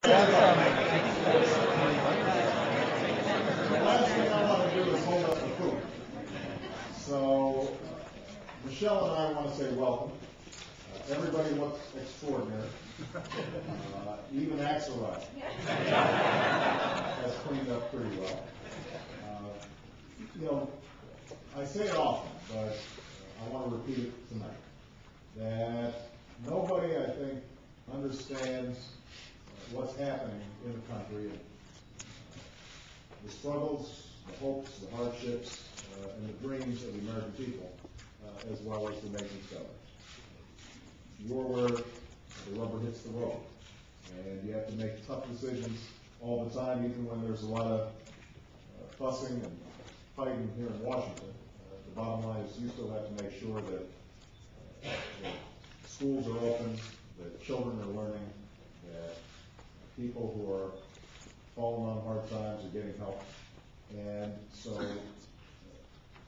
The last thing I want to do is hold up the food. So, Michelle and I want to say welcome. Everybody looks extraordinary. Even Axelrod has cleaned up pretty well. I say it often, but I want to repeat it tonight, that nobody, I think, understands what's happening in the country, and the struggles, the hopes, the hardships, and the dreams of the American people, as well as the nation's government. You're where the rubber hits the road, and you have to make tough decisions all the time, even when there's a lot of fussing and fighting here in Washington. The bottom line is you still have to make sure that schools are open, that children are learning, that people who are falling on hard times are getting help. And so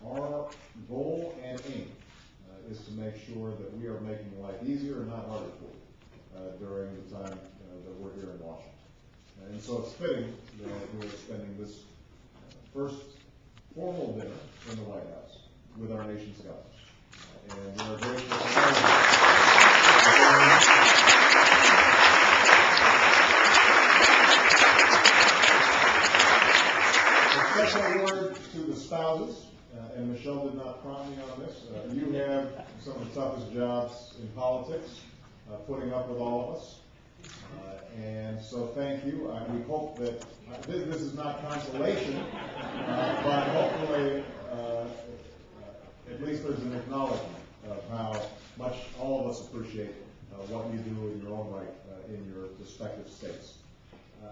our goal and aim is to make sure that we are making life easier and not harder for you during the time that we're here in Washington. And so it's fitting that we're spending this first formal dinner in the White House with our nation's governors. And we're grateful for all of you. A special word to the spouses, and Michelle did not prompt me on this. You have some of the toughest jobs in politics, putting up with all of us. And so thank you. We hope that this is not consolation, but hopefully at least there's an acknowledgement of how much all of us appreciate what you do in your own right in your respective states.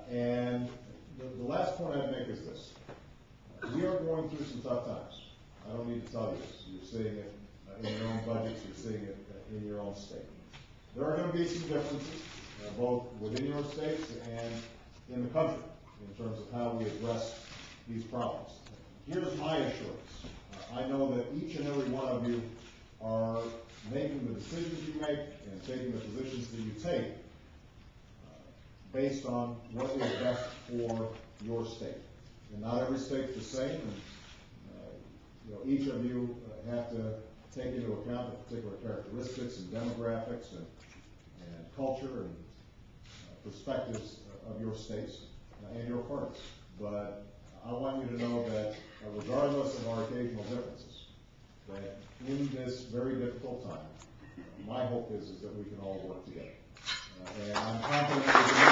And the last point I'd make is this. We are going through some tough times. I don't need to tell you this. You're seeing it in your own budgets. You're seeing it in your own state. There are going to be some differences, both within your states and in the country, in terms of how we address these problems. Here's my assurance. I know that each and every one of you are making the decisions you make and taking the positions that you take based on what is best for your state. And not every state's the same, and each of you have to take into account the particular characteristics and demographics and culture and perspectives of your states and your parties. But I want you to know that regardless of our occasional differences, that in this very difficult time, my hope is that we can all work together. And I'm confident we can do it.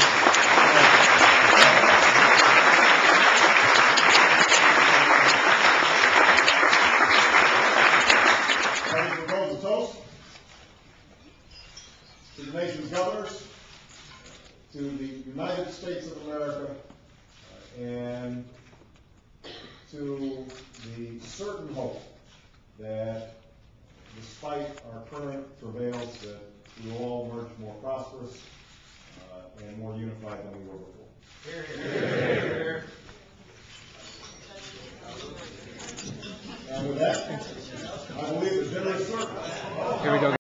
I propose a toast to the nation's governors, to the United States of America, and to the certain hope that despite our current travails, that we will all emerge more prosperous and more unified than we were before. Hear, hear.